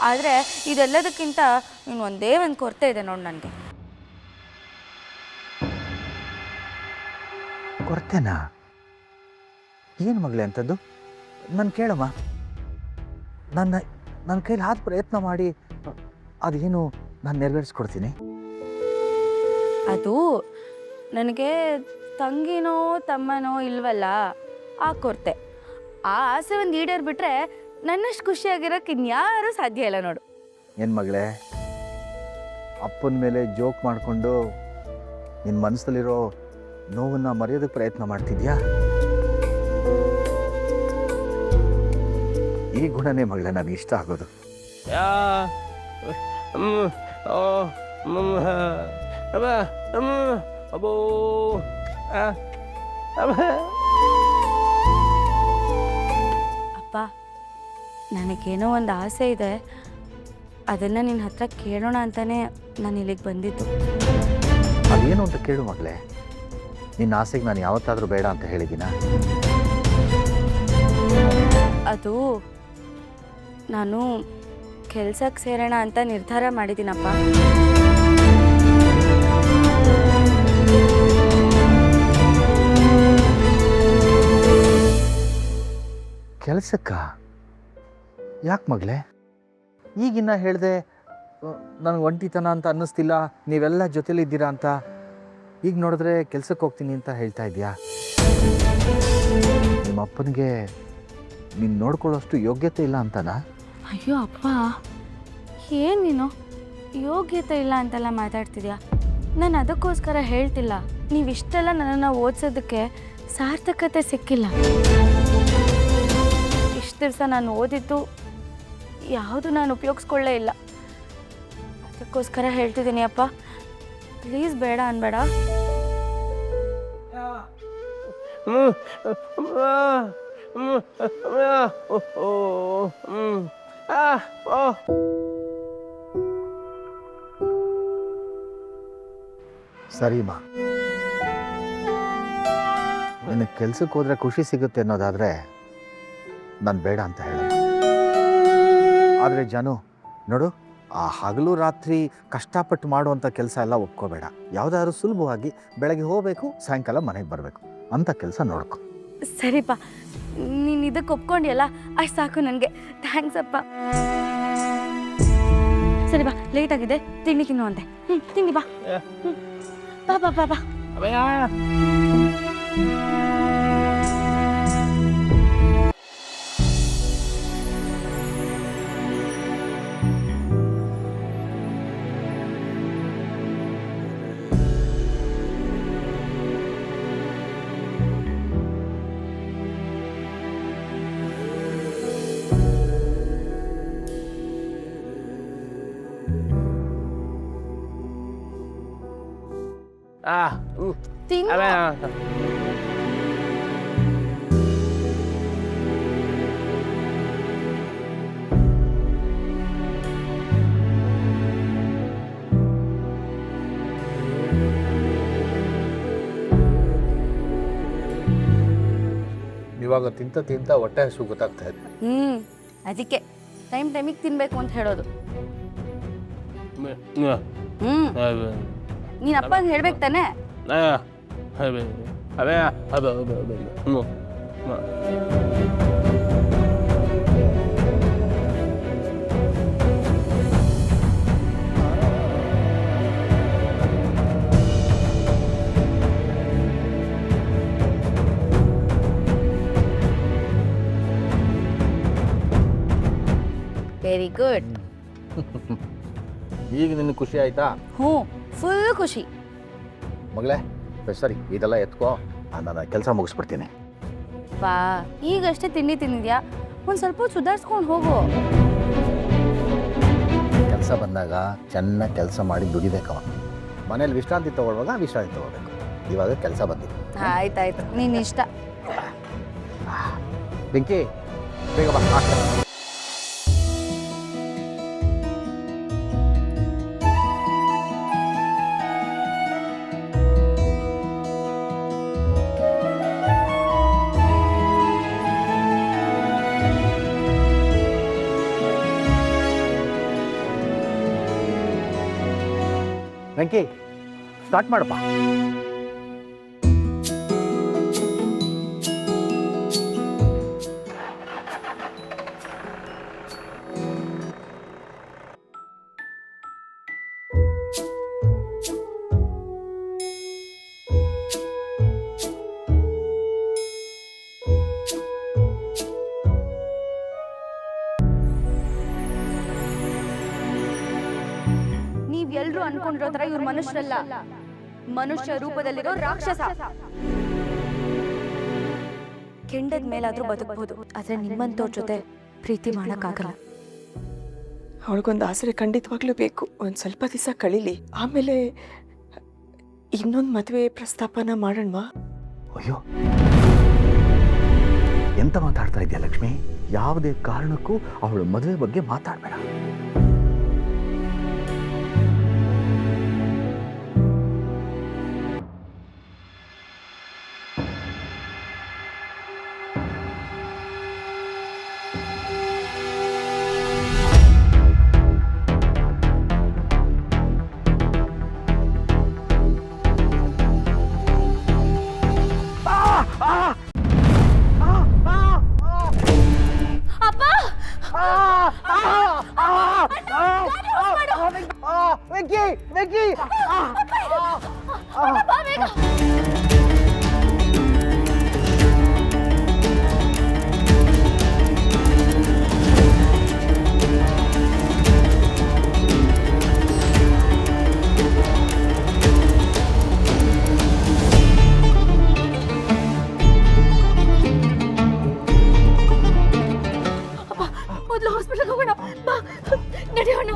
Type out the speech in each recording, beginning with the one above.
ಆದರೆ ಇದೆಲ್ಲದಕ್ಕಿಂತ ಒಂದೇ ಒಂದು ಕೊರತೆ ಇದೆ ನೋಡಿ ನನಗೆ. ಕೊರತೆನಾ? ಏನು ಮಗಳೇ ಅಂಥದ್ದು? ನಾನು ಕೇಳಮ್ಮ. ನನ್ನ ಕೈಲಿ ಆದ ಪ್ರಯತ್ನ ಮಾಡಿ ಅದೇನು ನಾನು ನೆರವೇರಿಸ್ಕೊಡ್ತೀನಿ. ಅದು ನನಗೆ ತಂಗಿನೋ ತಮ್ಮನೋ ಇಲ್ವಲ್ಲ, ಆ ಕೊರತೆ. ಆ ಆಸೆ ಒಂದು ಈಡೇರ್ಬಿಟ್ರೆ ನನ್ನಷ್ಟು ಖುಷಿಯಾಗಿರೋಕೆ ಇನ್ಯಾರೂ ಸಾಧ್ಯ ಇಲ್ಲ ನೋಡು. ಏನು ಮಗಳೇ, ಅಪ್ಪನ ಮೇಲೆ ಜೋಕ್ ಮಾಡಿಕೊಂಡು ನಿನ್ನ ಮನಸ್ಸಲ್ಲಿರೋ ನೋವನ್ನು ಮರೆಯೋದಕ್ಕೆ ಪ್ರಯತ್ನ ಮಾಡ್ತಿದ್ಯಾ? ಈ ಗುಣನೇ ಮಗಳೇ ನನಗೆ ಇಷ್ಟ ಆಗೋದು. ಅಪ್ಪ, ನನಗೇನೋ ಒಂದು ಆಸೆ ಇದೆ, ಅದನ್ನು ನಿನ್ನ ಹತ್ರ ಕೇಳೋಣ ಅಂತಾನೆ ನಾನು ಇಲ್ಲಿಗೆ ಬಂದಿದ್ದು. ಅದೇನು ಅಂತ ಕೇಳು ಮಗಳೇ. ನಿನ್ನ ಆಸೆಗೆ ನಾನು ಯಾವತ್ತಾದರೂ ಬೇಡ ಅಂತ ಹೇಳಿದ್ದೀನ? ಅದು ನಾನು ಕೆಲ್ಸಕ್ಕೆ ಸೇರೋಣ ಅಂತ ನಿರ್ಧಾರ ಮಾಡಿದ್ದೀನಪ್ಪ. ಕೆಲಸಕ್ಕ? ಯಾಕೆ ಮಗಳೇ? ಈಗಿನ್ನ ಹೇಳಿದೆ ನನಗೆ ಒಂಟಿತನ ಅಂತ ಅನ್ನಿಸ್ತಿಲ್ಲ, ನೀವೆಲ್ಲ ಜೊತೆಲಿದ್ದೀರಾ ಅಂತ. ಈಗ ನೋಡಿದ್ರೆ ಕೆಲ್ಸಕ್ಕೆ ಹೋಗ್ತೀನಿ ಅಂತ ಹೇಳ್ತಾ ಇದೆಯಾ? ನಿಮ್ಮ ಅಪ್ಪನಿಗೆ ನೀನು ನೋಡ್ಕೊಳ್ಳೋಷ್ಟು ಯೋಗ್ಯತೆ ಇಲ್ಲ ಅಂತನಾ? ಅಯ್ಯೋ ಅಪ್ಪ, ಏನು ನೀನು ಯೋಗ್ಯತೆ ಇಲ್ಲ ಅಂತೆಲ್ಲ ಮಾತಾಡ್ತಿದ್ಯಾ? ನಾನು ಅದಕ್ಕೋಸ್ಕರ ಹೇಳ್ತಿಲ್ಲ. ನೀವಿಷ್ಟೆಲ್ಲ ನನ್ನನ್ನು ಓದಿಸೋದಕ್ಕೆ ಸಾರ್ಥಕತೆ ಸಿಕ್ಕಿಲ್ಲ. ಇಷ್ಟು ದಿವಸ ನಾನು ಓದಿದ್ದು ಯಾವುದು ನಾನು ಉಪಯೋಗಿಸ್ಕೊಳ್ಳೇ ಇಲ್ಲ. ಅದಕ್ಕೋಸ್ಕರ ಹೇಳ್ತಿದ್ದೀನಿ ಅಪ್ಪ, ಪ್ಲೀಸ್ ಬೇಡ ಅನ್ಬೇಡ. ಸರಿಮಾ, ನಿನಗೆ ಕೆಲ್ಸಕ್ಕೆ ಹೋದ್ರೆ ಖುಷಿ ಸಿಗುತ್ತೆ ಅನ್ನೋದಾದರೆ ನಾನು ಬೇಡ ಅಂತ ಹೇಳಲ್ಲ. ಆದರೆ ಜಾನು ನೋಡು, ಆ ಹಗಲು ರಾತ್ರಿ ಕಷ್ಟಪಟ್ಟು ಮಾಡುವಂಥ ಕೆಲಸ ಎಲ್ಲ ಒಪ್ಕೋಬೇಡ. ಯಾವುದಾದ್ರೂ ಸುಲಭವಾಗಿ ಬೆಳಗ್ಗೆ ಹೋಗಬೇಕು, ಸಾಯಂಕಾಲ ಮನೆಗೆ ಬರಬೇಕು ಅಂಥ ಕೆಲಸ ನೋಡ್ಕೊ. ಸರಿಪ್ಪ, ನೀನು ಇದಕ್ಕೆ ಒಪ್ಕೊಂಡಿಯಲ್ಲ, ಅಷ್ಟು ಸಾಕು ನನಗೆ. ಥ್ಯಾಂಕ್ಸ್ ಅಪ್ಪ. ಸರಿ ಬಾ, ಲೇಟ್ ಆಗಿದೆ, ತಿಂಡಿ ತಿನ್ನು ಅಂತೆ. ತಿಂಡಿ ಬಾ. ಬಾ ಬಾ ಬಾ ಬಾ. ತಿನ್ನು. ಇವಾಗ ತಿಂತ ತಿಂತ ಹೊಟ್ಟೆ ಹಸು ಗೊತ್ತಾಗ್ತಾ ಇದೆ. ಅದಕ್ಕೆ ಟೈಮಿಗೆ ತಿನ್ಬೇಕು ಅಂತ ಹೇಳೋದು. ನೀನು ಅಪ್ಪಂಗೆ ಹೇಳ್ಬೇಕು ತಾನೆ? Very good. ಈಗ ನಿನಗೆ ಖುಷಿ ಆಯ್ತಾ? ಹ್ಞೂ, ಫುಲ್ ಖುಷಿ. ಮಗಳೇ ಸರಿ, ಇದೆಲ್ಲ ಎತ್ಕೋ, ನಾನು ಕೆಲಸ ಮುಗಿಸ್ಬಿಡ್ತೀನಿ. ಬಾ, ಈಗಷ್ಟೇ ತಿಂಡಿ ತಿಂದಿದ್ಯಾ, ಒಂದು ಸ್ವಲ್ಪ ಸುಧಾರಿಸ್ಕೊಂಡು ಹೋಗು. ಕೆಲಸ ಬಂದಾಗ ಚೆನ್ನಾಗಿ ಕೆಲಸ ಮಾಡಿ ದುಡಿಬೇಕವ. ಮನೇಲಿ ವಿಶ್ರಾಂತಿ ತಗೊಳ್ಳುವಾಗ ವಿಶ್ರಾಂತಿ ತಗೋಬೇಕು. ಇವಾಗ ಕೆಲಸ ಬಂದಿದೆ. ಆಯ್ತಾಯ್ತು, ನೀನು ಇಷ್ಟ. ಬೆಂಕಿ, ಬೇಗ ಬಾ. ವೆಂಕಿ ಸ್ಟಾರ್ಟ್ ಮಾಡಪ್ಪ. ನೀವೆಲ್ರೂ ಅನ್ಕೊಂಡಿರೋ ತರ ಇವ್ರು ಮನುಷ್ಯರಲ್ಲ, ಮನುಷ್ಯ ರೂಪದಲ್ಲಿರೋ ರಾಕ್ಷಸ. ಕೆಂಡದ ಮೇಲಾದ್ರೂ ಬದುಕಬಹುದು, ಆದ್ರೆ ನಿಮ್ಮಂತವ್ರ ಜೊತೆ ಪ್ರೀತಿ ಮಾಡಕ್ಕಾಗಲ್ಲ. ಅವಳಿಗೊಂದು ಆಸರೆ ಖಂಡಿತವಾಗ್ಲೂ ಬೇಕು. ಒಂದು ಸ್ವಲ್ಪ ದಿವಸ ಕಳೀಲಿ, ಆಮೇಲೆ ಇನ್ನೊಂದು ಮದುವೆ ಪ್ರಸ್ತಾಪನ ಮಾಡೋಣವಾ? ಅಯ್ಯೋ, ಎಂತ ಮಾತಾಡ್ತಾ ಇದೆಯಾ ಲಕ್ಷ್ಮಿ? ಯಾವುದೇ ಕಾರಣಕ್ಕೂ ಅವಳು ಮದುವೆ ಬಗ್ಗೆ ಮಾತಾಡಬೇಡ. ಮೊದಲು ಹಾಸ್ಪಿಟಲ್ ಹೋಗೋಣ, ಬಾ ನಡೆಯೋಣ.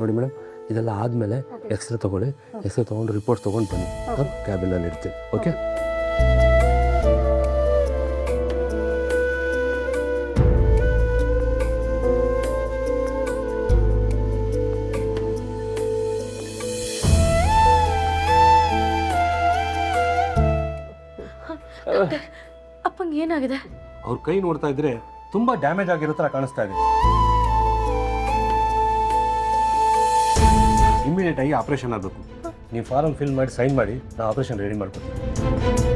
ನೋಡಿ ಮೇಡಮ್, ಇದೆಲ್ಲ ಆದಮೇಲೆ ಎಕ್ಸ್ರೇ ತೊಗೊಳ್ಳಿ. ಎಕ್ಸ್ರೇ ತೊಗೊಂಡು ರಿಪೋರ್ಟ್ಸ್ ತೊಗೊಂಡು ಬನ್ನಿ, ಕ್ಯಾಬಿನಲ್ಲಿ ಇರ್ತೀನಿ. ಓಕೆ? ಅಪ್ಪಂಗೆ ಏನಾಗಿದೆ? ಅವ್ರ ಕೈ ನೋಡ್ತಾ ಇದ್ರೆ ತುಂಬ ಡ್ಯಾಮೇಜ್ ಆಗಿರೋ ಥರ ಕಾಣಿಸ್ತಾ ಇದೆ. ಇಮಿಡಿಯೇಟ್ ಆಗಿ ಆಪರೇಷನ್ ಆಗಬೇಕು. ನೀವು ಫಾರಮ್ ಫಿಲ್ ಮಾಡಿ ಸೈನ್ ಮಾಡಿ, ನಾನು ಆಪರೇಷನ್ ರೆಡಿ ಮಾಡ್ಕೊತೀನಿ.